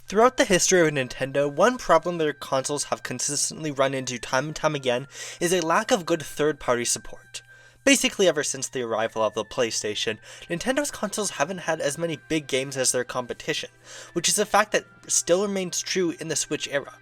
Throughout the history of Nintendo, one problem their consoles have consistently run into time and time again is a lack of good third-party support. Basically ever since the arrival of the PlayStation, Nintendo's consoles haven't had as many big games as their competition, which is a fact that still remains true in the Switch era.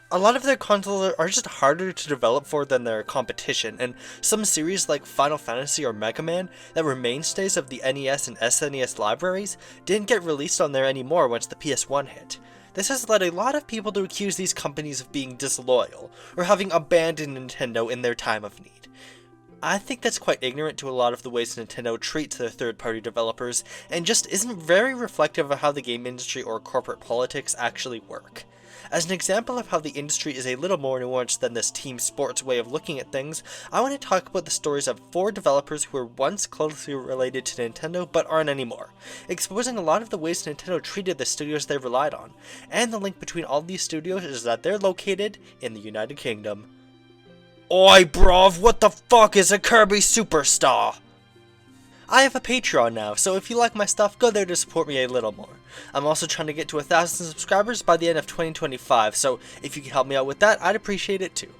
A lot of their consoles are just harder to develop for than their competition, and some series like Final Fantasy or Mega Man that were mainstays of the NES and SNES libraries didn't get released on there anymore once the PS1 hit. This has led a lot of people to accuse these companies of being disloyal, or having abandoned Nintendo in their time of need. I think that's quite ignorant to a lot of the ways Nintendo treats their third-party developers, and just isn't very reflective of how the game industry or corporate politics actually work. As an example of how the industry is a little more nuanced than this team sports way of looking at things, I want to talk about the stories of 4 developers who were once closely related to Nintendo but aren't anymore, exposing a lot of the ways Nintendo treated the studios they relied on, and the link between all these studios is that they're located in the United Kingdom. Oi brov, what the fuck is a Kirby Superstar? I have a Patreon now, so if you like my stuff, go there to support me a little more. I'm also trying to get to 1,000 subscribers by the end of 2025, so if you can help me out with that, I'd appreciate it too.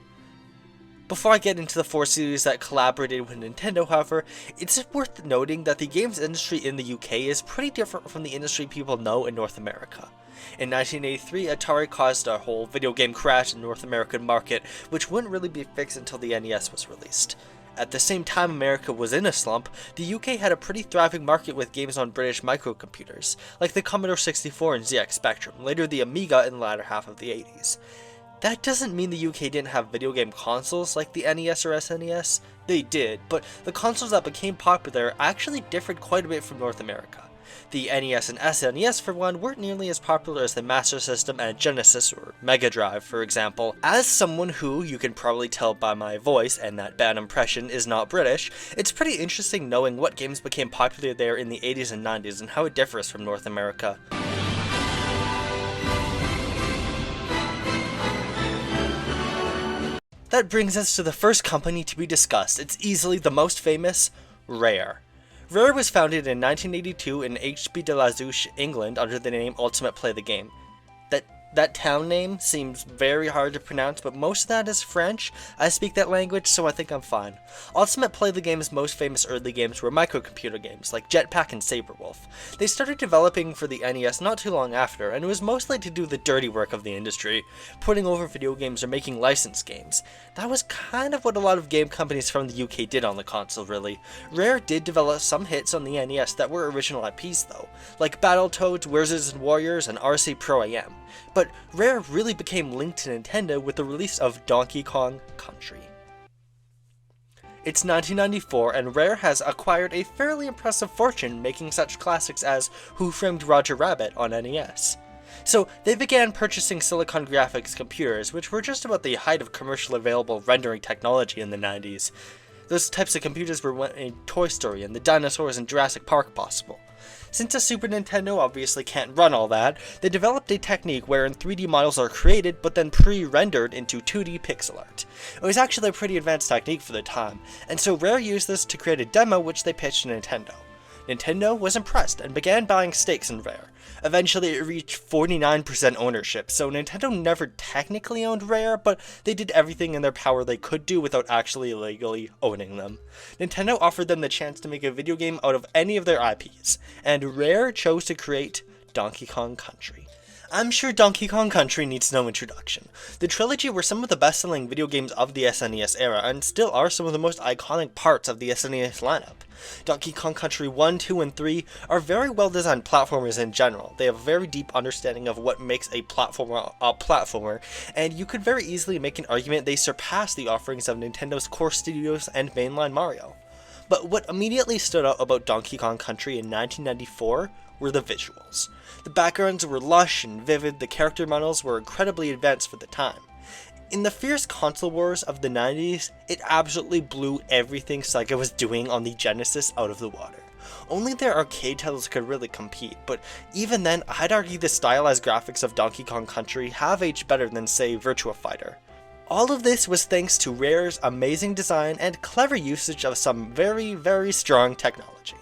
Before I get into the 4 series that collaborated with Nintendo, however, it's worth noting that the games industry in the UK is pretty different from the industry people know in North America. In 1983, Atari caused a whole video game crash in the North American market, which wouldn't really be fixed until the NES was released. At the same time America was in a slump, the UK had a pretty thriving market with games on British microcomputers, like the Commodore 64 and ZX Spectrum, later the Amiga in the latter half of the 80s. That doesn't mean the UK didn't have video game consoles like the NES or SNES. They did, but the consoles that became popular actually differed quite a bit from North America. The NES and SNES, for one, weren't nearly as popular as the Master System and Genesis or Mega Drive, for example. As someone who, you can probably tell by my voice and that bad impression, is not British, it's pretty interesting knowing what games became popular there in the 80s and 90s and how it differs from North America. That brings us to the first company to be discussed. It's easily the most famous, Rare. Rare was founded in 1982 in H.B. de la Zouche, England, under the name Ultimate Play the Game. That town name seems very hard to pronounce, but most of that is French. I speak that language, so I think I'm fine. Ultimate Play the Game's most famous early games were microcomputer games, like Jetpack and Saberwolf. They started developing for the NES not too long after, and it was mostly to do the dirty work of the industry, putting over video games or making licensed games. That was kind of what a lot of game companies from the UK did on the console, really. Rare did develop some hits on the NES that were original IPs though, like Battletoads, Wizards and Warriors, and RC Pro AM. But Rare really became linked to Nintendo with the release of Donkey Kong Country. It's 1994 and Rare has acquired a fairly impressive fortune making such classics as Who Framed Roger Rabbit on NES. So they began purchasing Silicon Graphics computers, which were just about the height of commercially available rendering technology in the 90s. Those types of computers were what made Toy Story and the dinosaurs in Jurassic Park possible. Since a Super Nintendo obviously can't run all that, they developed a technique wherein 3D models are created but then pre-rendered into 2D pixel art. It was actually a pretty advanced technique for the time, and so Rare used this to create a demo which they pitched to Nintendo. Nintendo was impressed and began buying stakes in Rare. Eventually it reached 49% ownership, so Nintendo never technically owned Rare, but they did everything in their power they could do without actually legally owning them. Nintendo offered them the chance to make a video game out of any of their IPs, and Rare chose to create Donkey Kong Country. I'm sure Donkey Kong Country needs no introduction. The trilogy were some of the best-selling video games of the SNES era, and still are some of the most iconic parts of the SNES lineup. Donkey Kong Country 1, 2, and 3 are very well-designed platformers in general. They have a very deep understanding of what makes a platformer, and you could very easily make an argument they surpass the offerings of Nintendo's core studios and mainline Mario. But what immediately stood out about Donkey Kong Country in 1994 were the visuals. The backgrounds were lush and vivid, the character models were incredibly advanced for the time. In the fierce console wars of the 90s, it absolutely blew everything Sega was doing on the Genesis out of the water. Only their arcade titles could really compete, but even then, I'd argue the stylized graphics of Donkey Kong Country have aged better than, say, Virtua Fighter. All of this was thanks to Rare's amazing design and clever usage of some very, very strong technology.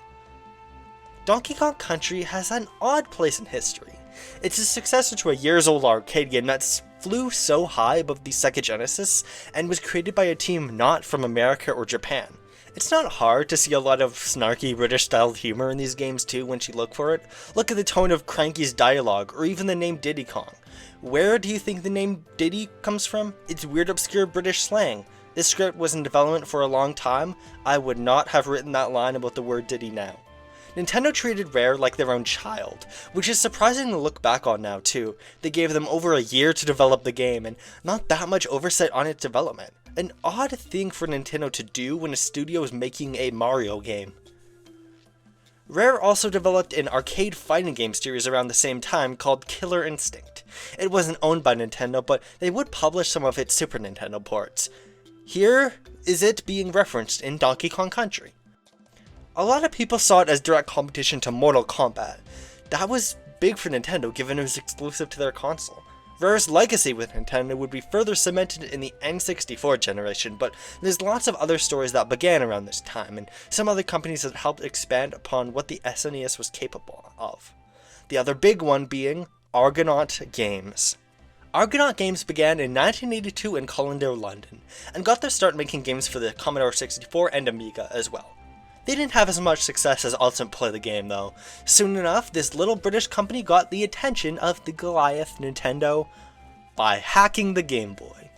Donkey Kong Country has an odd place in history. It's a successor to a years-old arcade game that flew so high above the Sega Genesis and was created by a team not from America or Japan. It's not hard to see a lot of snarky British-styled humor in these games too once you look for it. Look at the tone of Cranky's dialogue, or even the name Diddy Kong. Where do you think the name Diddy comes from? It's weird obscure British slang. This script was in development for a long time. I would not have written that line about the word Diddy now. Nintendo treated Rare like their own child, which is surprising to look back on now too. They gave them over a year to develop the game, and not that much oversight on its development. An odd thing for Nintendo to do when a studio is making a Mario game. Rare also developed an arcade fighting game series around the same time called Killer Instinct. It wasn't owned by Nintendo, but they would publish some of its Super Nintendo ports. Here is it being referenced in Donkey Kong Country. A lot of people saw it as direct competition to Mortal Kombat. That was big for Nintendo given it was exclusive to their console. Rare's legacy with Nintendo would be further cemented in the N64 generation, but there's lots of other stories that began around this time, and some other companies that helped expand upon what the SNES was capable of. The other big one being Argonaut Games. Argonaut Games began in 1982 in Colindale, London, and got their start making games for the Commodore 64 and Amiga as well. They didn't have as much success as Ultimate Play the Game though. Soon enough, this little British company got the attention of the Goliath Nintendo by hacking the Game Boy.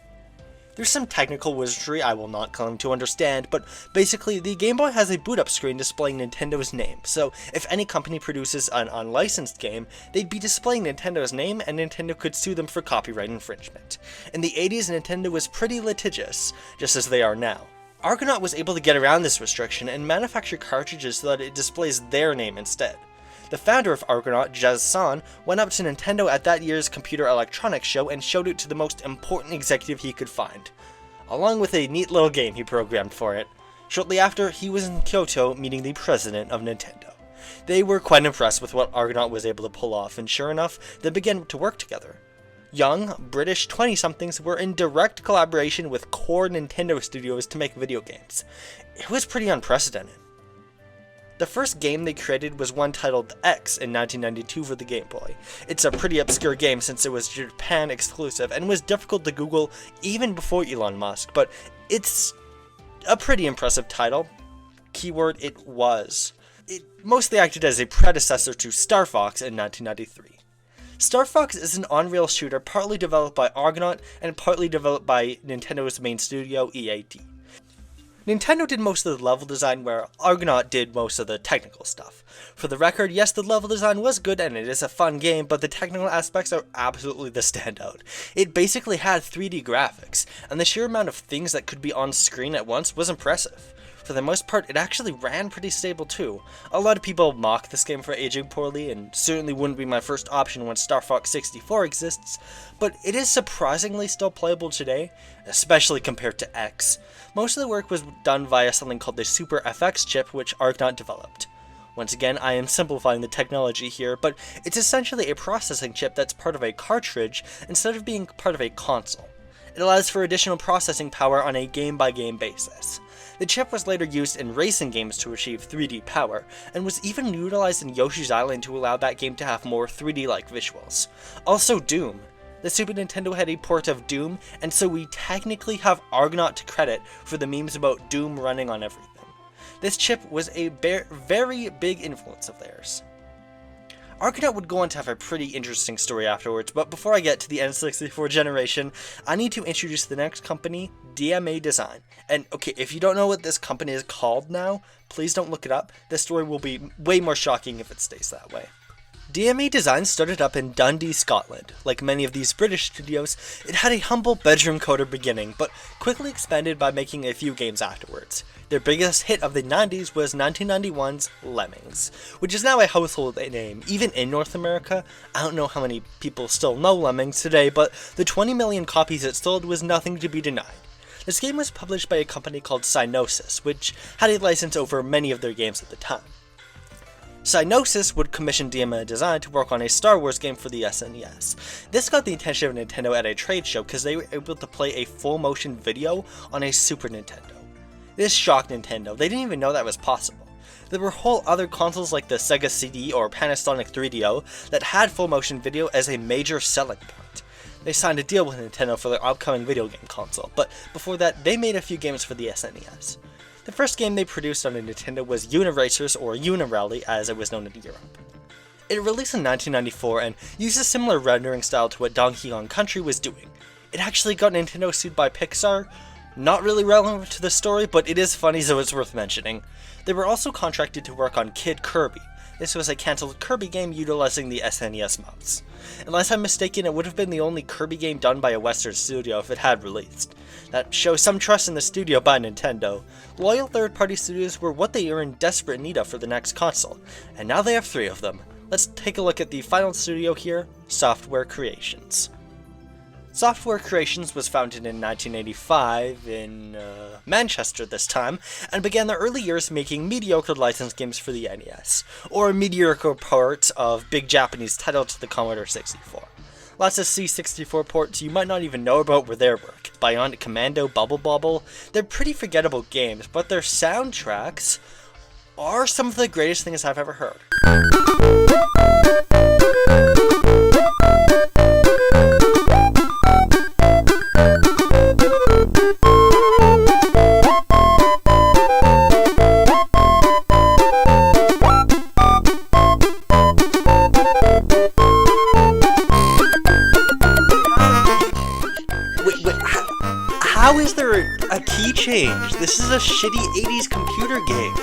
There's some technical wizardry I will not claim to understand, but basically the Game Boy has a boot-up screen displaying Nintendo's name, so if any company produces an unlicensed game, they'd be displaying Nintendo's name and Nintendo could sue them for copyright infringement. In the 80s, Nintendo was pretty litigious, just as they are now. Argonaut was able to get around this restriction and manufacture cartridges so that it displays their name instead. The founder of Argonaut, Jazz San, went up to Nintendo at that year's Computer Electronics Show and showed it to the most important executive he could find, along with a neat little game he programmed for it. Shortly after, he was in Kyoto meeting the president of Nintendo. They were quite impressed with what Argonaut was able to pull off, and sure enough, they began to work together. Young, British 20-somethings were in direct collaboration with core Nintendo studios to make video games. It was pretty unprecedented. The first game they created was one titled X in 1992 for the Game Boy. It's a pretty obscure game since it was Japan exclusive and was difficult to Google even before Elon Musk, but it's a pretty impressive title. Keyword, it was. It mostly acted as a predecessor to Starfox in 1993. Starfox is an on-rail shooter partly developed by Argonaut and partly developed by Nintendo's main studio, EAD. Nintendo did most of the level design where Argonaut did most of the technical stuff. For the record, yes, the level design was good and it is a fun game, but the technical aspects are absolutely the standout. It basically had 3D graphics, and the sheer amount of things that could be on screen at once was impressive. For the most part, it actually ran pretty stable too. A lot of people mock this game for aging poorly, and certainly wouldn't be my first option when Starfox 64 exists, but it is surprisingly still playable today, especially compared to X. Most of the work was done via something called the Super FX chip, which Argonaut developed. Once again, I am simplifying the technology here, but it's essentially a processing chip that's part of a cartridge instead of being part of a console. It allows for additional processing power on a game-by-game basis. The chip was later used in racing games to achieve 3D power, and was even utilized in Yoshi's Island to allow that game to have more 3D-like visuals. Also Doom. The Super Nintendo had a port of Doom, and so we technically have Argonaut to credit for the memes about Doom running on everything. This chip was a very big influence of theirs. Argonaut would go on to have a pretty interesting story afterwards, but before I get to the N64 generation, I need to introduce the next company, DMA Design. And okay, if you don't know what this company is called now, please don't look it up. This story will be way more shocking if it stays that way. DMA Design started up in Dundee, Scotland. Like many of these British studios, it had a humble bedroom coder beginning, but quickly expanded by making a few games afterwards. Their biggest hit of the 90s was 1991's Lemmings, which is now a household name, even in North America. I don't know how many people still know Lemmings today, but the 20 million copies it sold was nothing to be denied. This game was published by a company called Psygnosis, which had a license over many of their games at the time. Psygnosis would commission DMA Design to work on a Star Wars game for the SNES. This got the attention of Nintendo at a trade show because they were able to play a full motion video on a Super Nintendo. This shocked Nintendo, they didn't even know that was possible. There were whole other consoles like the Sega CD or Panasonic 3DO that had full motion video as a major selling point. They signed a deal with Nintendo for their upcoming video game console, but before that, they made a few games for the SNES. The first game they produced on a Nintendo was Uniracers, or Unirally as it was known in Europe. It released in 1994 and used a similar rendering style to what Donkey Kong Country was doing. It actually got Nintendo sued by Pixar. Not really relevant to the story, but it is funny, so it's worth mentioning. They were also contracted to work on Kid Kirby. This was a cancelled Kirby game utilizing the SNES mods. Unless I'm mistaken, it would have been the only Kirby game done by a Western studio if it had released. That shows some trust in the studio by Nintendo. Loyal third-party studios were what they were in desperate need of for the next console, and now they have 3 of them. Let's take a look at the final studio here, Software Creations. Software Creations was founded in 1985 in Manchester this time, and began their early years making mediocre licensed games for the NES, or mediocre ports of big Japanese titles to the Commodore 64. Lots of C64 ports you might not even know about were their work. Bionic Commando, Bubble Bobble, they're pretty forgettable games, but their soundtracks are some of the greatest things I've ever heard. How is there a key change? This is a shitty 80s computer game.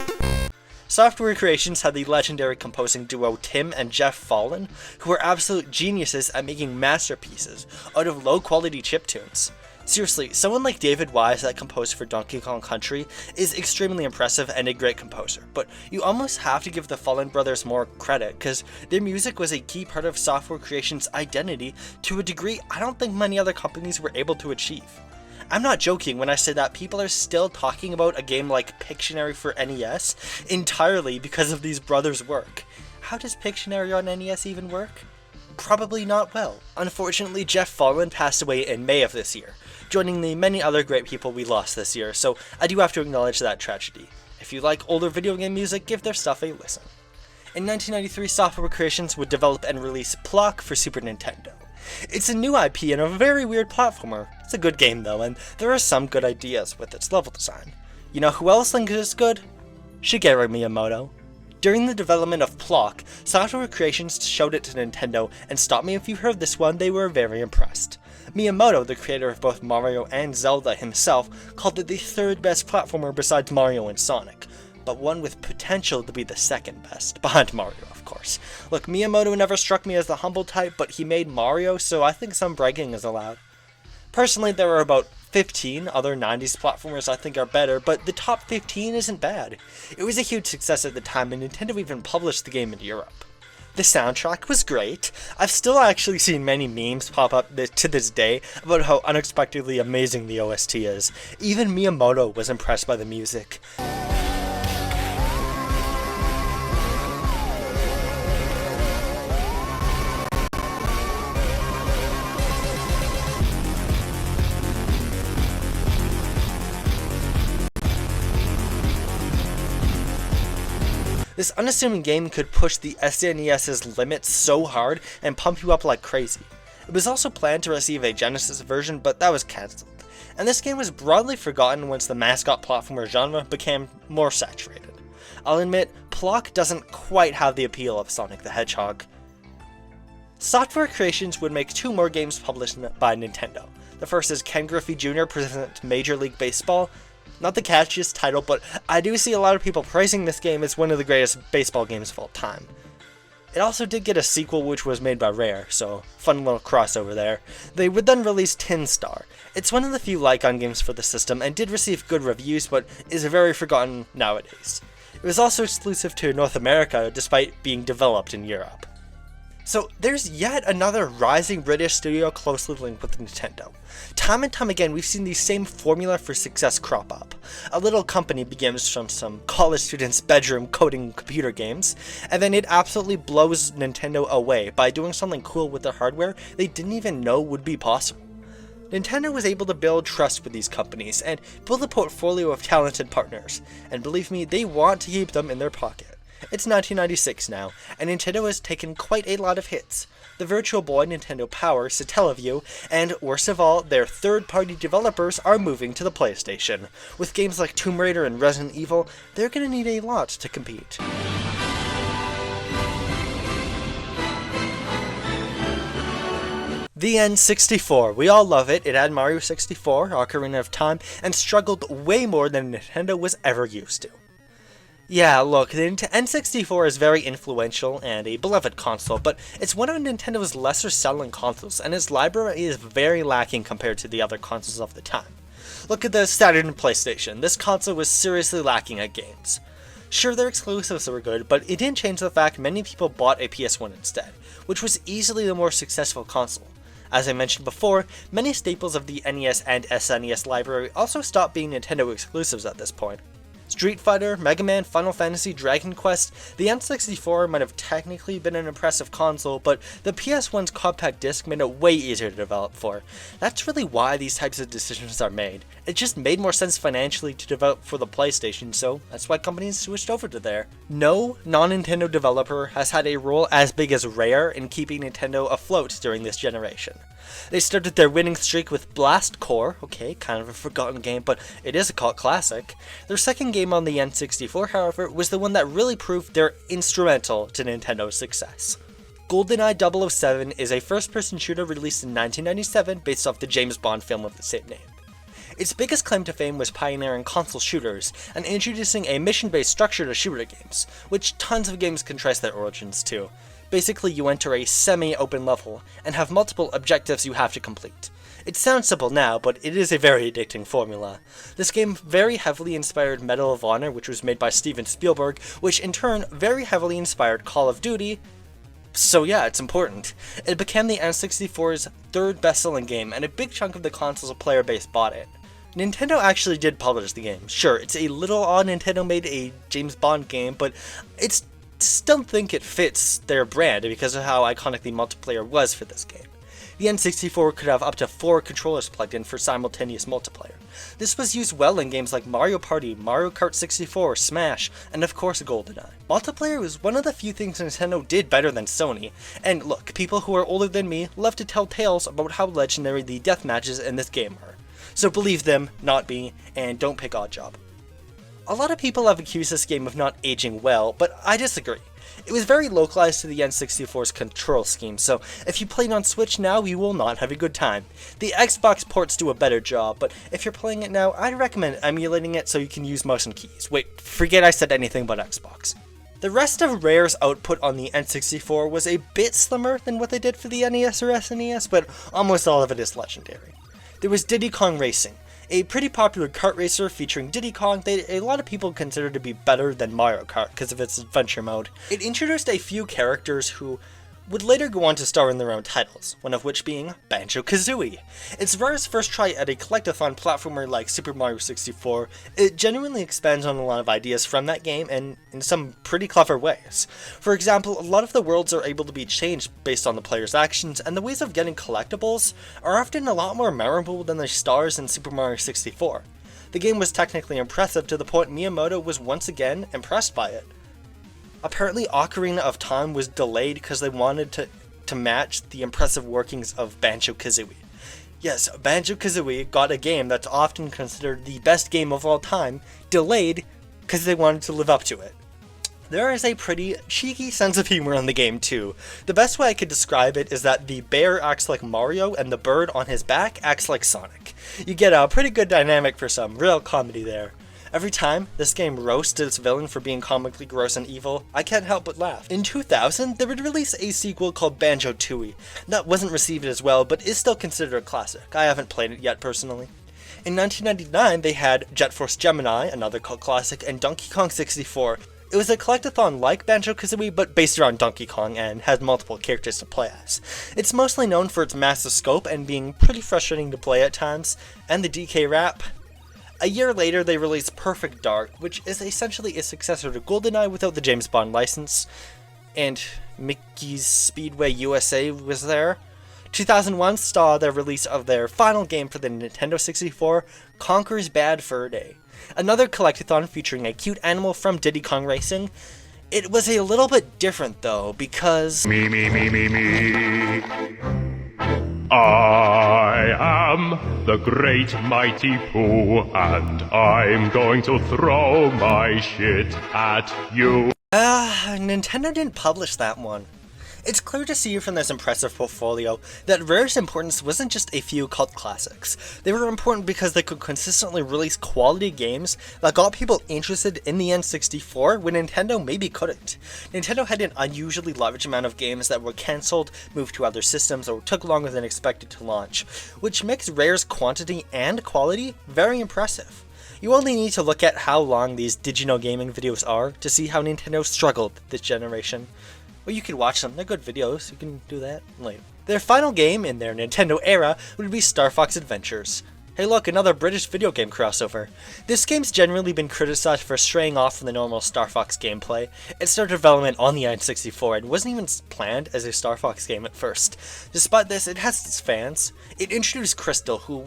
Software Creations had the legendary composing duo Tim and Jeff Fallon, who were absolute geniuses at making masterpieces out of low-quality chiptunes. Seriously, someone like David Wise that composed for Donkey Kong Country is extremely impressive and a great composer, but you almost have to give the Fallon brothers more credit, because their music was a key part of Software Creations' identity to a degree I don't think many other companies were able to achieve. I'm not joking when I say that people are still talking about a game like Pictionary for NES entirely because of these brothers' work. How does Pictionary on NES even work? Probably not well. Unfortunately, Jeff Fallon passed away in May of this year, joining the many other great people we lost this year, so I do have to acknowledge that tragedy. If you like older video game music, give their stuff a listen. In 1993, Software Creations would develop and release Plock for Super Nintendo. It's a new IP and a very weird platformer. It's a good game though, and there are some good ideas with its level design. You know who else thinks it's good? Shigeru Miyamoto. During the development of Plock, Software Creations showed it to Nintendo, and stop me if you heard this one, they were very impressed. Miyamoto, the creator of both Mario and Zelda himself, called it the 3rd best platformer besides Mario and Sonic, but one with potential to be the 2nd best, behind Mario of course. Look, Miyamoto never struck me as the humble type, but he made Mario, so I think some bragging is allowed. Personally, there are about 15 other 90s platformers I think are better, but the top 15 isn't bad. It was a huge success at the time, and Nintendo even published the game in Europe. The soundtrack was great. I've still actually seen many memes pop up to this day about how unexpectedly amazing the OST is. Even Miyamoto was impressed by the music. This unassuming game could push the SNES's limits so hard and pump you up like crazy. It was also planned to receive a Genesis version, but that was cancelled. And this game was broadly forgotten once the mascot platformer genre became more saturated. I'll admit, Plock doesn't quite have the appeal of Sonic the Hedgehog. Software Creations would make 2 more games published by Nintendo. The first is Ken Griffey Jr. Presents Major League Baseball. Not the catchiest title, but I do see a lot of people praising this game as one of the greatest baseball games of all time. It also did get a sequel which was made by Rare, so fun little crossover there. They would then release Tin Star. It's one of the few Lycon games for the system and did receive good reviews, but is very forgotten nowadays. It was also exclusive to North America despite being developed in Europe. So there's yet another rising British studio closely linked with Nintendo. Time and time again, we've seen the same formula for success crop up. A little company begins from some college student's bedroom coding computer games, and then it absolutely blows Nintendo away by doing something cool with their hardware they didn't even know would be possible. Nintendo was able to build trust with these companies and build a portfolio of talented partners, and believe me, they want to keep them in their pocket. It's 1996 now, and Nintendo has taken quite a lot of hits. The Virtual Boy, Nintendo Power, Satellaview, and worst of all, their third-party developers are moving to the PlayStation. With games like Tomb Raider and Resident Evil, they're gonna need a lot to compete. The N64. We all love it. It had Mario 64, Ocarina of Time, and struggled way more than Nintendo was ever used to. Yeah, look, the N64 is very influential and a beloved console, but it's one of Nintendo's lesser-selling consoles, and its library is very lacking compared to the other consoles of the time. Look at the Saturn and PlayStation. This console was seriously lacking at games. Sure, their exclusives were good, but it didn't change the fact many people bought a PS1 instead, which was easily the more successful console. As I mentioned before, many staples of the NES and SNES library also stopped being Nintendo exclusives at this point. Street Fighter, Mega Man, Final Fantasy, Dragon Quest, the N64 might have technically been an impressive console, but the PS1's compact disc made it way easier to develop for. That's really why these types of decisions are made. It just made more sense financially to develop for the PlayStation, so that's why companies switched over to there. No non-Nintendo developer has had a role as big as Rare in keeping Nintendo afloat during this generation. They started their winning streak with Blast Corps, okay, kind of a forgotten game, but it is a cult classic. Their second game on the N64, however, was the one that really proved they're instrumental to Nintendo's success. GoldenEye 007 is a first-person shooter released in 1997 based off the James Bond film of the same name. Its biggest claim to fame was pioneering console shooters and introducing a mission-based structure to shooter games, which tons of games can trace their origins to. Basically, you enter a semi-open level and have multiple objectives you have to complete. It sounds simple now, but it is a very addicting formula. This game very heavily inspired Medal of Honor, which was made by Steven Spielberg, which in turn very heavily inspired Call of Duty. So yeah, it's important. It became the N64's third best-selling game, and a big chunk of the console's player base bought it. Nintendo actually did publish the game. Sure, it's a little odd Nintendo made a James Bond game, but still think it fits their brand because of how iconic the multiplayer was for this game. The N64 could have up to 4 controllers plugged in for simultaneous multiplayer. This was used well in games like Mario Party, Mario Kart 64, Smash, and of course GoldenEye. Multiplayer was one of the few things Nintendo did better than Sony, and look, people who are older than me love to tell tales about how legendary the death matches in this game are. So believe them, not me, and don't pick Oddjob. A lot of people have accused this game of not aging well, but I disagree. It was very localized to the N64's control scheme, so if you play it on Switch now, you will not have a good time. The Xbox ports do a better job, but if you're playing it now, I'd recommend emulating it so you can use mouse and keys. Wait, forget I said anything but Xbox. The rest of Rare's output on the N64 was a bit slimmer than what they did for the NES or SNES, but almost all of it is legendary. There was Diddy Kong Racing, a pretty popular kart racer featuring Diddy Kong that a lot of people consider to be better than Mario Kart because of its adventure mode. It introduced a few characters who would later go on to star in their own titles, one of which being Banjo-Kazooie. It's Rare's first try at a collectathon platformer like Super Mario 64. It genuinely expands on a lot of ideas from that game and in some pretty clever ways. For example, a lot of the worlds are able to be changed based on the player's actions, and the ways of getting collectibles are often a lot more memorable than the stars in Super Mario 64. The game was technically impressive to the point Miyamoto was once again impressed by it. Apparently, Ocarina of Time was delayed because they wanted to match the impressive workings of Banjo-Kazooie. Yes, Banjo-Kazooie got a game that's often considered the best game of all time, delayed because they wanted to live up to it. There is a pretty cheeky sense of humor in the game too. The best way I could describe it is that the bear acts like Mario and the bird on his back acts like Sonic. You get a pretty good dynamic for some real comedy there. Every time this game roasts its villain for being comically gross and evil, I can't help but laugh. In 2000, they would release a sequel called Banjo-Tooie. That wasn't received as well, but is still considered a classic. I haven't played it yet personally. In 1999, they had Jet Force Gemini, another cult classic, and Donkey Kong 64. It was a collectathon like Banjo-Kazooie, but based around Donkey Kong and had multiple characters to play as. It's mostly known for its massive scope and being pretty frustrating to play at times, and the DK rap. A year later, they released Perfect Dark, which is essentially a successor to GoldenEye without the James Bond license, and Mickey's Speedway USA was there. 2001 saw the release of their final game for the Nintendo 64, Conker's Bad Fur Day. Another collectathon featuring a cute animal from Diddy Kong Racing. It was a little bit different though, because Me. I am the great mighty Pooh, and I'm going to throw my shit at you. Nintendo didn't publish that one. It's clear to see from this impressive portfolio that Rare's importance wasn't just a few cult classics. They were important because they could consistently release quality games that got people interested in the N64 when Nintendo maybe couldn't. Nintendo had an unusually large amount of games that were cancelled, moved to other systems, or took longer than expected to launch, which makes Rare's quantity and quality very impressive. You only need to look at how long these Digino gaming videos are to see how Nintendo struggled this generation. Well, you can watch them, they're good videos, you can do that later. Their final game in their Nintendo era would be Starfox Adventures. Hey look, another British video game crossover. This game's generally been criticized for straying off from the normal Starfox gameplay. It started development on the N64 and wasn't even planned as a Starfox game at first. Despite this, it has its fans. It introduced Crystal, who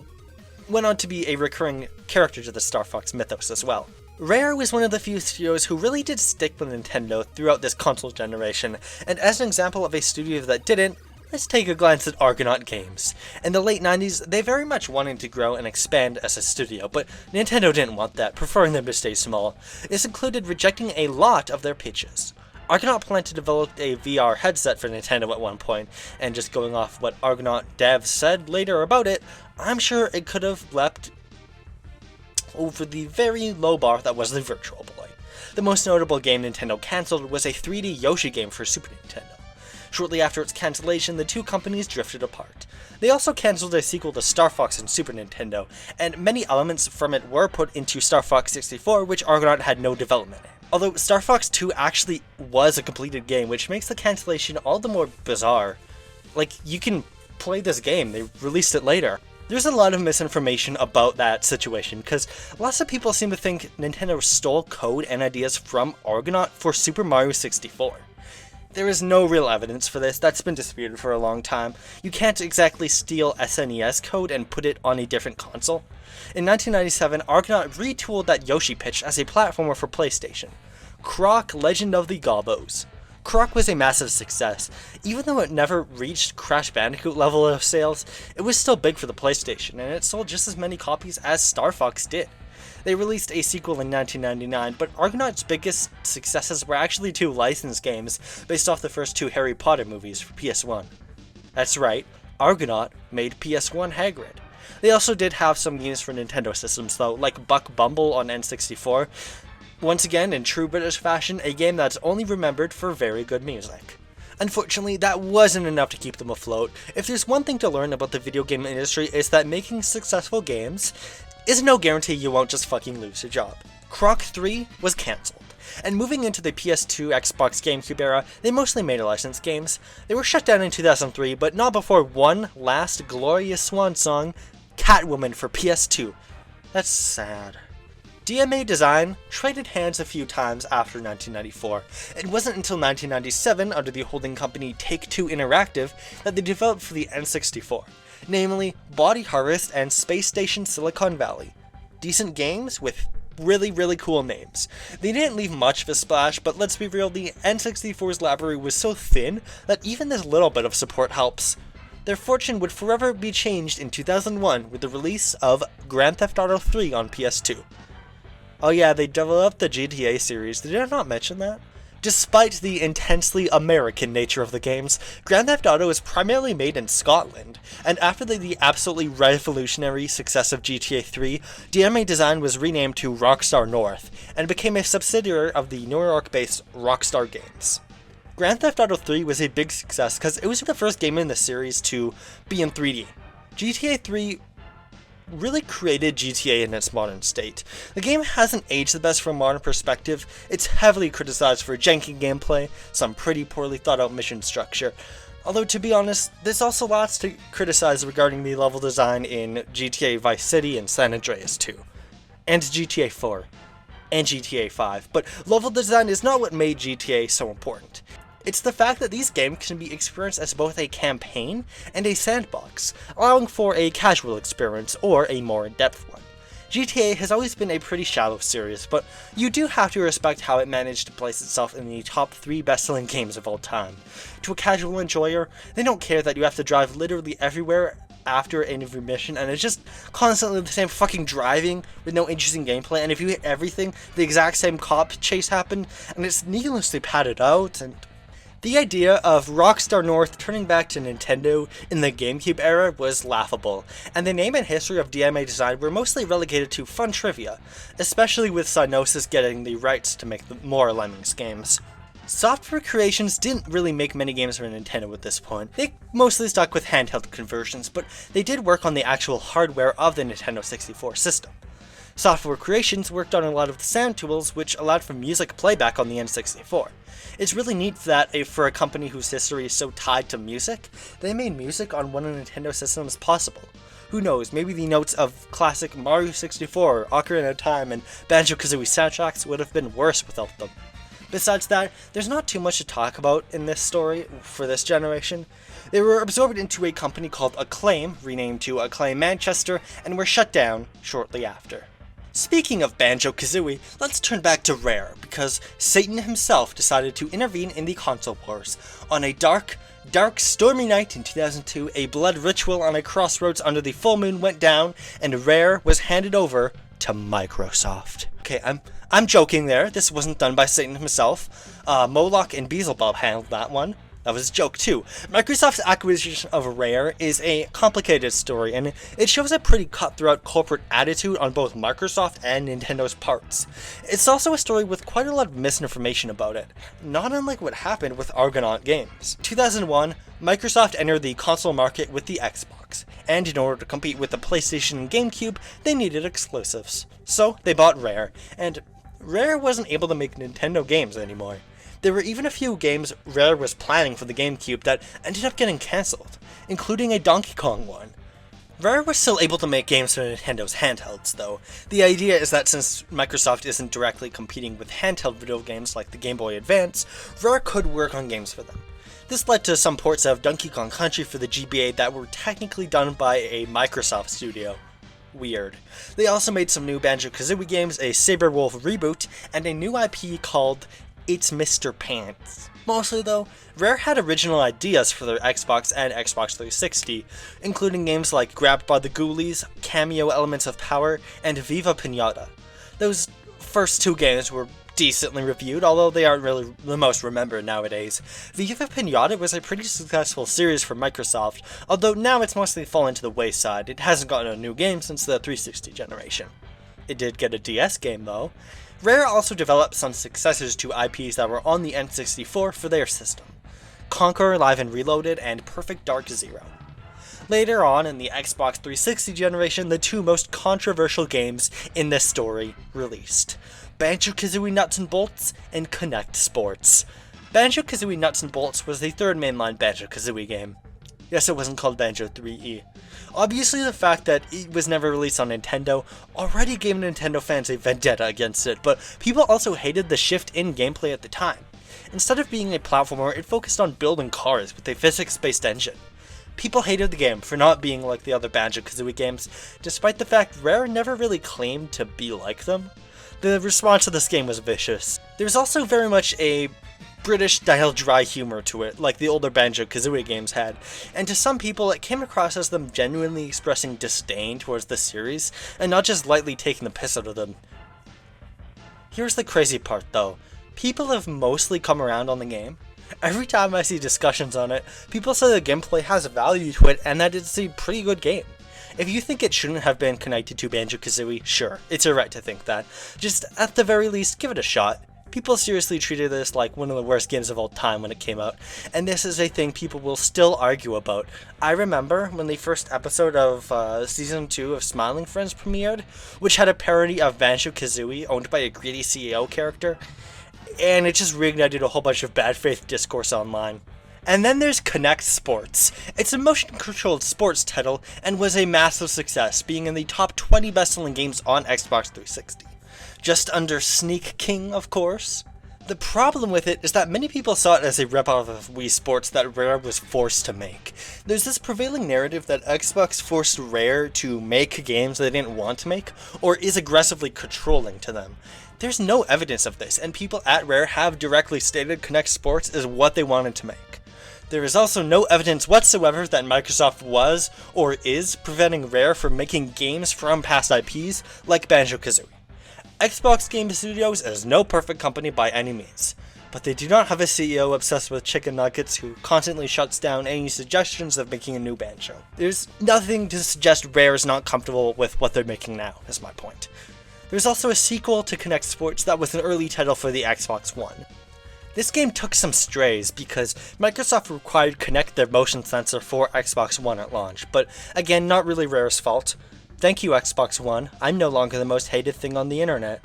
went on to be a recurring character to the Starfox mythos as well. Rare was one of the few studios who really did stick with Nintendo throughout this console generation, and as an example of a studio that didn't, let's take a glance at Argonaut Games. In the late 90s, they very much wanted to grow and expand as a studio, but Nintendo didn't want that, preferring them to stay small. This included rejecting a lot of their pitches. Argonaut planned to develop a VR headset for Nintendo at one point, and just going off what Argonaut devs said later about it, I'm sure it could have leapt over the very low bar that was the Virtual Boy. The most notable game Nintendo cancelled was a 3D Yoshi game for Super Nintendo. Shortly after its cancellation, the two companies drifted apart. They also cancelled a sequel to Star Fox on Super Nintendo, and many elements from it were put into Star Fox 64, which Argonaut had no development in. Although Star Fox 2 actually was a completed game, which makes the cancellation all the more bizarre. Like, you can play this game, they released it later. There's a lot of misinformation about that situation, because lots of people seem to think Nintendo stole code and ideas from Argonaut for Super Mario 64. There is no real evidence for this, that's been disputed for a long time. You can't exactly steal SNES code and put it on a different console. In 1997, Argonaut retooled that Yoshi pitch as a platformer for PlayStation. Croc Legend of the Gobbos. Croc was a massive success. Even though it never reached Crash Bandicoot level of sales, it was still big for the PlayStation, and it sold just as many copies as Star Fox did. They released a sequel in 1999, but Argonaut's biggest successes were actually two licensed games based off the first two Harry Potter movies for PS1. That's right, Argonaut made PS1 Hagrid. They also did have some games for Nintendo systems though, like Buck Bumble on N64. Once again, in true British fashion, a game that's only remembered for very good music. Unfortunately, that wasn't enough to keep them afloat. If there's one thing to learn about the video game industry, it's that making successful games is no guarantee you won't just fucking lose your job. Croc 3 was cancelled, and moving into the PS2, Xbox, GameCube era, they mostly made licensed games. They were shut down in 2003, but not before one last glorious swan song, Catwoman for PS2. That's sad. DMA Design traded hands a few times after 1994. It wasn't until 1997, under the holding company Take-Two Interactive, that they developed for the N64, namely Body Harvest and Space Station Silicon Valley. Decent games with really cool names. They didn't leave much of a splash, but let's be real, the N64's library was so thin that even this little bit of support helps. Their fortune would forever be changed in 2001 with the release of Grand Theft Auto 3 on PS2. Oh yeah, they developed the GTA series, did I not mention that? Despite the intensely American nature of the games, Grand Theft Auto is primarily made in Scotland, and after the absolutely revolutionary success of GTA 3, DMA Design was renamed to Rockstar North, and became a subsidiary of the New York-based Rockstar Games. Grand Theft Auto 3 was a big success because it was the first game in the series to be in 3D. GTA 3 really created GTA in its modern state. The game hasn't aged the best from a modern perspective. It's heavily criticized for janky gameplay, some pretty poorly thought out mission structure. Although to be honest, there's also lots to criticize regarding the level design in GTA Vice City and San Andreas 2, and GTA 4, and GTA 5, but level design is not what made GTA so important. It's the fact that these games can be experienced as both a campaign and a sandbox, allowing for a casual experience or a more in-depth one. GTA has always been a pretty shallow series, but you do have to respect how it managed to place itself in the top 3 best-selling games of all time. To a casual enjoyer, they don't care that you have to drive literally everywhere after end of your mission, and it's just constantly the same fucking driving with no interesting gameplay, and if you hit everything, the exact same cop chase happened, and it's needlessly padded out, and the idea of Rockstar North turning back to Nintendo in the GameCube era was laughable, and the name and history of DMA design were mostly relegated to fun trivia, especially with Psygnosis getting the rights to make the more Lemmings games. Software Creations didn't really make many games for Nintendo at this point. They mostly stuck with handheld conversions, but they did work on the actual hardware of the Nintendo 64 system. Software Creations worked on a lot of the sound tools, which allowed for music playback on the N64. It's really neat that for a company whose history is so tied to music, they made music on one of Nintendo's systems possible. Who knows, maybe the notes of classic Mario 64, Ocarina of Time, and Banjo-Kazooie soundtracks would have been worse without them. Besides that, there's not too much to talk about in this story for this generation. They were absorbed into a company called Acclaim, renamed to Acclaim Manchester, and were shut down shortly after. Speaking of Banjo-Kazooie, let's turn back to Rare, because Satan himself decided to intervene in the console wars. On a dark, stormy night in 2002, a blood ritual on a crossroads under the full moon went down, and Rare was handed over to Microsoft. Okay, I'm joking there. This wasn't done by Satan himself. Moloch and Beelzebub handled that one. That was a joke too. Microsoft's acquisition of Rare is a complicated story, and it shows a pretty cutthroat corporate attitude on both Microsoft and Nintendo's parts. It's also a story with quite a lot of misinformation about it, not unlike what happened with Argonaut Games. 2001, Microsoft entered the console market with the Xbox, and in order to compete with the PlayStation and GameCube, they needed exclusives. So they bought Rare, and Rare wasn't able to make Nintendo games anymore. There were even a few games Rare was planning for the GameCube that ended up getting cancelled, including a Donkey Kong one. Rare was still able to make games for Nintendo's handhelds, though. The idea is that since Microsoft isn't directly competing with handheld video games like the Game Boy Advance, Rare could work on games for them. This led to some ports of Donkey Kong Country for the GBA that were technically done by a Microsoft studio. Weird. They also made some new Banjo-Kazooie games, a Saber Wolf reboot, and a new IP called It's Mr. Pants. Mostly though, Rare had original ideas for their Xbox and Xbox 360, including games like Grabbed by the Ghoulies, Cameo Elements of Power, and Viva Pinata. Those first two games were decently reviewed, although they aren't really the most remembered nowadays. Viva Pinata was a pretty successful series for Microsoft, although now it's mostly fallen to the wayside. It hasn't gotten a new game since the 360 generation. It did get a DS game though. Rare also developed some successors to IPs that were on the N64 for their system: Conquer Live and Reloaded and Perfect Dark Zero. Later on in the Xbox 360 generation, the two most controversial games in this story released: Banjo-Kazooie Nuts and Bolts and Connect Sports. Banjo-Kazooie Nuts and Bolts was the third mainline Banjo-Kazooie game. Yes, it wasn't called Banjo 3E. Obviously, the fact that it was never released on Nintendo already gave Nintendo fans a vendetta against it, but people also hated the shift in gameplay at the time. Instead of being a platformer, it focused on building cars with a physics-based engine. People hated the game for not being like the other Banjo-Kazooie games, despite the fact Rare never really claimed to be like them. The response to this game was vicious. There's also very much a British-style dry humor to it, like the older Banjo-Kazooie games had, and to some people it came across as them genuinely expressing disdain towards the series, and not just lightly taking the piss out of them. Here's the crazy part though, people have mostly come around on the game. Every time I see discussions on it, people say the gameplay has value to it and that it's a pretty good game. If you think it shouldn't have been connected to Banjo-Kazooie, sure, it's your right to think that. Just, at the very least, give it a shot. People seriously treated this like one of the worst games of all time when it came out, and this is a thing people will still argue about. I remember when the first episode of Season 2 of Smiling Friends premiered, which had a parody of Banjo-Kazooie owned by a greedy CEO character, and it just reignited a whole bunch of bad faith discourse online. And then there's Connect Sports. It's a motion-controlled sports title and was a massive success, being in the top 20 best-selling games on Xbox 360. Just under Sneak King, of course. The problem with it is that many people saw it as a ripoff of Wii Sports that Rare was forced to make. There's this prevailing narrative that Xbox forced Rare to make games they didn't want to make, or is aggressively controlling to them. There's no evidence of this, and people at Rare have directly stated Kinect Sports is what they wanted to make. There is also no evidence whatsoever that Microsoft was, or is, preventing Rare from making games from past IPs like Banjo-Kazooie. Xbox Game Studios is no perfect company by any means, but they do not have a CEO obsessed with chicken nuggets who constantly shuts down any suggestions of making a new Banjo. There's nothing to suggest Rare is not comfortable with what they're making now, is my point. There's also a sequel to Kinect Sports that was an early title for the Xbox One. This game took some strays because Microsoft required Kinect their motion sensor for Xbox One at launch, but again, not really Rare's fault. Thank you, Xbox One. I'm no longer the most hated thing on the internet.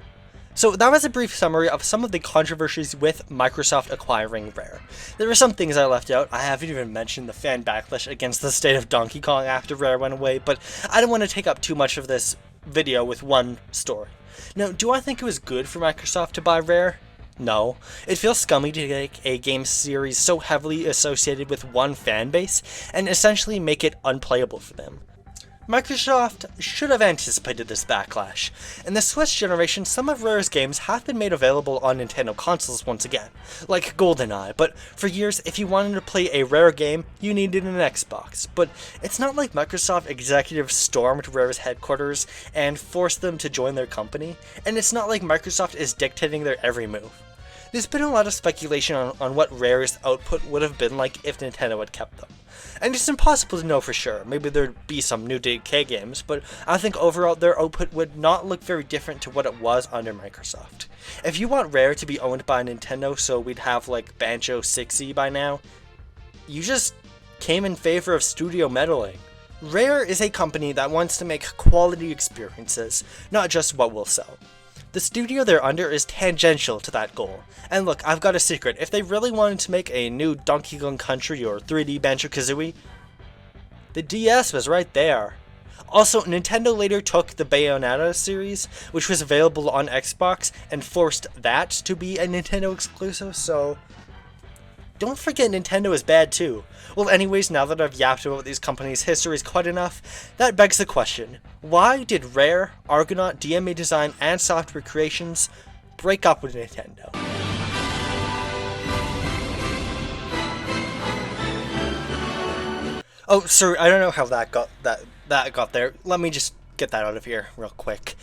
So that was a brief summary of some of the controversies with Microsoft acquiring Rare. There were some things I left out. I haven't even mentioned the fan backlash against the state of Donkey Kong after Rare went away, but I don't want to take up too much of this video with one story. Now, do I think it was good for Microsoft to buy Rare? No. It feels scummy to take a game series so heavily associated with one fan base and essentially make it unplayable for them. Microsoft should have anticipated this backlash. In the Switch generation, some of Rare's games have been made available on Nintendo consoles once again, like GoldenEye, but for years, if you wanted to play a Rare game, you needed an Xbox. But it's not like Microsoft executives stormed Rare's headquarters and forced them to join their company, and it's not like Microsoft is dictating their every move. There's been a lot of speculation on what Rare's output would have been like if Nintendo had kept them. And it's impossible to know for sure. Maybe there'd be some new DK games, but I think overall their output would not look very different to what it was under Microsoft. If you want Rare to be owned by Nintendo so we'd have like Banjo 6E by now, you just came in favor of studio meddling. Rare is a company that wants to make quality experiences, not just what will sell. The studio they're under is tangential to that goal. And look, I've got a secret. If they really wanted to make a new Donkey Kong Country or 3D Banjo-Kazooie, the DS was right there. Also, Nintendo later took the Bayonetta series, which was available on Xbox, and forced that to be a Nintendo exclusive, so don't forget Nintendo is bad too. Well anyways, now that I've yapped about these companies' histories quite enough, that begs the question, why did Rare, Argonaut, DMA Design, and Software Creations break up with Nintendo? Oh, sorry, I don't know how that got there. Let me just get that out of here real quick.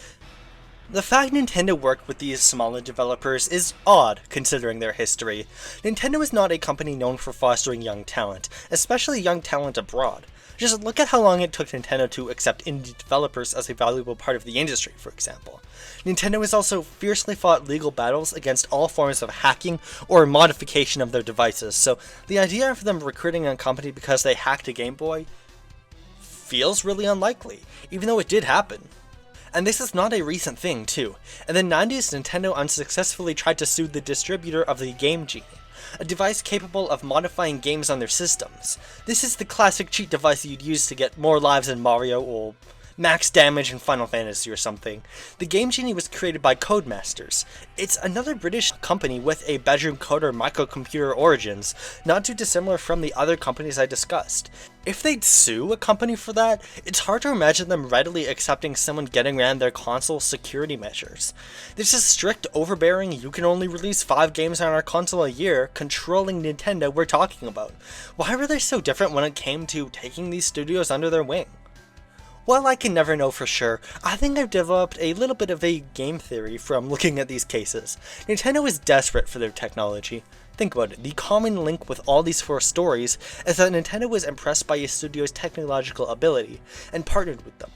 The fact Nintendo worked with these smaller developers is odd, considering their history. Nintendo is not a company known for fostering young talent, especially young talent abroad. Just look at how long it took Nintendo to accept indie developers as a valuable part of the industry, for example. Nintendo has also fiercely fought legal battles against all forms of hacking or modification of their devices, so the idea of them recruiting a company because they hacked a Game Boy feels really unlikely, even though it did happen. And this is not a recent thing, too. In the 90s, Nintendo unsuccessfully tried to sue the distributor of the Game Genie, a device capable of modifying games on their systems. This is the classic cheat device you'd use to get more lives in Mario or max damage in Final Fantasy or something. The Game Genie was created by Codemasters. It's another British company with a bedroom coder microcomputer origins, not too dissimilar from the other companies I discussed. If they'd sue a company for that, it's hard to imagine them readily accepting someone getting around their console security measures. This is strict overbearing, you can only release 5 games on our console a year, controlling Nintendo we're talking about. Why were they so different when it came to taking these studios under their wing? While I can never know for sure, I think I've developed a little bit of a game theory from looking at these cases. Nintendo is desperate for their technology. Think about it, the common link with all these 4 stories is that Nintendo was impressed by a studio's technological ability, and partnered with them.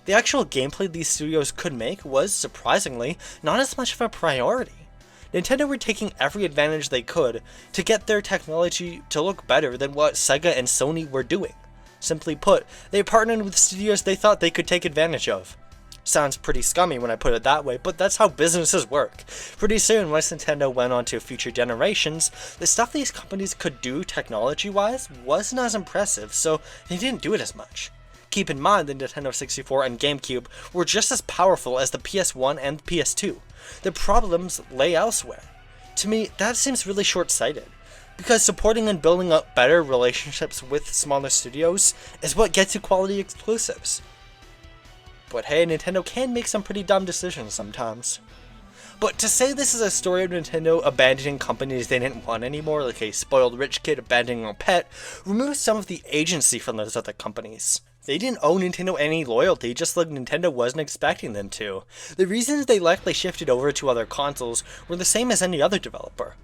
The actual gameplay these studios could make was, surprisingly, not as much of a priority. Nintendo were taking every advantage they could to get their technology to look better than what Sega and Sony were doing. Simply put, they partnered with studios they thought they could take advantage of. Sounds pretty scummy when I put it that way, but that's how businesses work. Pretty soon, once Nintendo went on to future generations, the stuff these companies could do technology-wise wasn't as impressive, so they didn't do it as much. Keep in mind the Nintendo 64 and GameCube were just as powerful as the PS1 and the PS2. The problems lay elsewhere. To me, that seems really short-sighted, because supporting and building up better relationships with smaller studios is what gets you quality exclusives. But hey, Nintendo can make some pretty dumb decisions sometimes. But to say this is a story of Nintendo abandoning companies they didn't want anymore, like a spoiled rich kid abandoning a pet, removes some of the agency from those other companies. They didn't owe Nintendo any loyalty, just like Nintendo wasn't expecting them to. The reasons they likely shifted over to other consoles were the same as any other developer.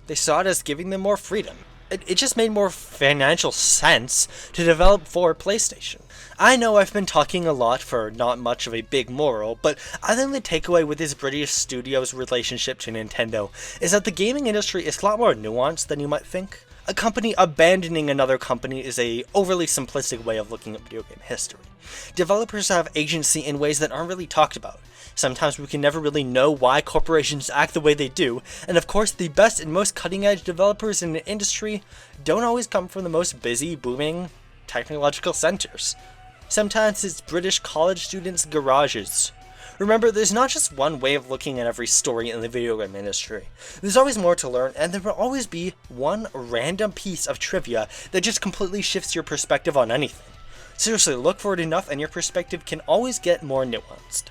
They saw it as giving them more freedom. It just made more financial sense to develop for PlayStation. I know I've been talking a lot for not much of a big moral, but I think the takeaway with this British studio's relationship to Nintendo is that the gaming industry is a lot more nuanced than you might think. A company abandoning another company is a overly simplistic way of looking at video game history. Developers have agency in ways that aren't really talked about. Sometimes we can never really know why corporations act the way they do, and of course the best and most cutting-edge developers in the industry don't always come from the most busy, booming technological centers. Sometimes it's British college students' garages. Remember, there's not just one way of looking at every story in the video game industry. There's always more to learn, and there will always be one random piece of trivia that just completely shifts your perspective on anything. Seriously, look for it enough and your perspective can always get more nuanced.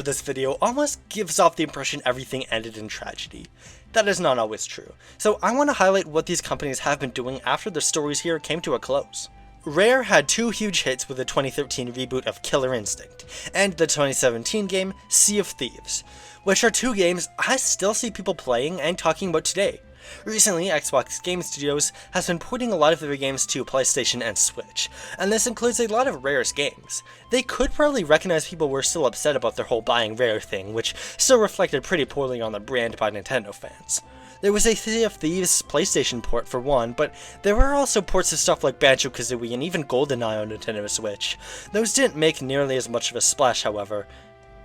This video almost gives off the impression everything ended in tragedy. That is not always true, so I want to highlight what these companies have been doing after their stories here came to a close. Rare had two huge hits with the 2013 reboot of Killer Instinct, and the 2017 game Sea of Thieves, which are two games I still see people playing and talking about today. Recently, Xbox Game Studios has been porting a lot of their games to PlayStation and Switch, and this includes a lot of Rare's games. They could probably recognize people were still upset about their whole buying Rare thing, which still reflected pretty poorly on the brand by Nintendo fans. There was a Sea of Thieves PlayStation port for one, but there were also ports of stuff like Banjo-Kazooie and even GoldenEye on Nintendo Switch. Those didn't make nearly as much of a splash, however,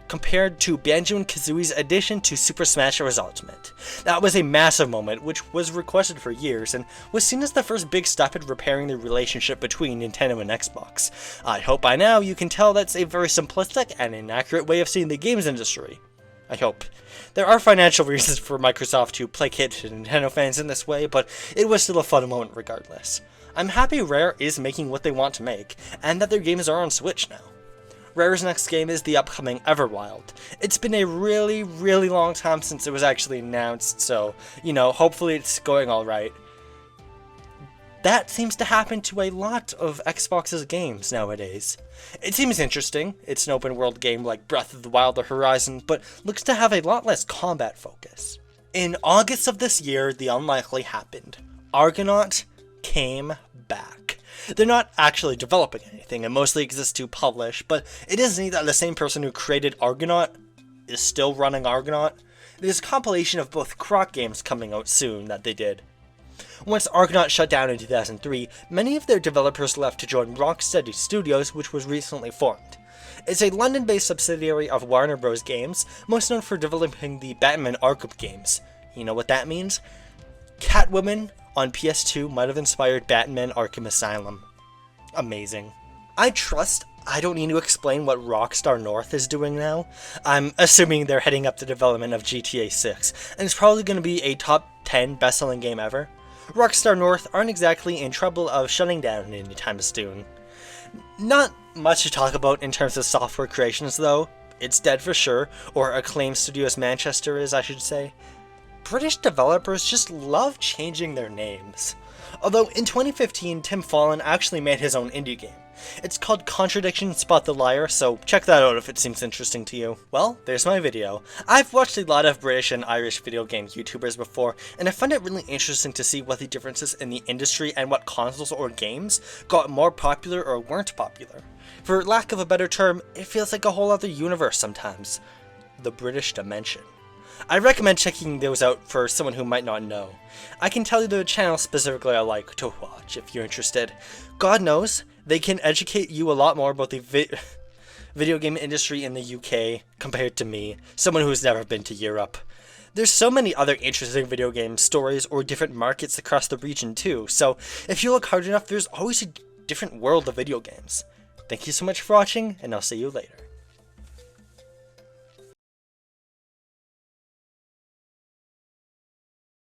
compared to Banjo & Kazooie's addition to Super Smash Bros. Ultimate. That was a massive moment, which was requested for years, and was seen as the first big step in repairing the relationship between Nintendo and Xbox. I hope by now you can tell that's a very simplistic and inaccurate way of seeing the games industry. I hope. There are financial reasons for Microsoft to placate to Nintendo fans in this way, but it was still a fun moment regardless. I'm happy Rare is making what they want to make, and that their games are on Switch now. Rare's next game is the upcoming Everwild. It's been a really long time since it was actually announced, so, hopefully it's going alright. That seems to happen to a lot of Xbox's games nowadays. It seems interesting. It's an open world game like Breath of the Wild or Horizon, but looks to have a lot less combat focus. In August of this year, the unlikely happened. Argonaut came back. They're not actually developing anything, it mostly exists to publish, but it is neat that the same person who created Argonaut is still running Argonaut. There's a compilation of both Croc games coming out soon that they did. Once Argonaut shut down in 2003, many of their developers left to join Rocksteady Studios, which was recently formed. It's a London-based subsidiary of Warner Bros. Games, most known for developing the Batman Arkham games. You know what that means? Catwoman on PS2 might have inspired Batman Arkham Asylum. Amazing. I trust I don't need to explain what Rockstar North is doing now. I'm assuming they're heading up the development of GTA 6, and it's probably going to be a top 10 best-selling game ever. Rockstar North aren't exactly in trouble of shutting down anytime soon. Not much to talk about in terms of software creations though. It's dead for sure, or Acclaim Studios Manchester is, I should say. British developers just love changing their names. Although in 2015, Tim Fallon actually made his own indie game. It's called Contradiction Spot the Liar, so check that out if it seems interesting to you. Well, there's my video. I've watched a lot of British and Irish video game YouTubers before, and I find it really interesting to see what the differences in the industry and what consoles or games got more popular or weren't popular. For lack of a better term, it feels like a whole other universe sometimes. The British dimension. I recommend checking those out for someone who might not know. I can tell you the channel specifically I like to watch if you're interested. God knows, they can educate you a lot more about the video game industry in the UK compared to me, someone who's never been to Europe. There's so many other interesting video game stories or different markets across the region too, so if you look hard enough, there's always a different world of video games. Thank you so much for watching, and I'll see you later.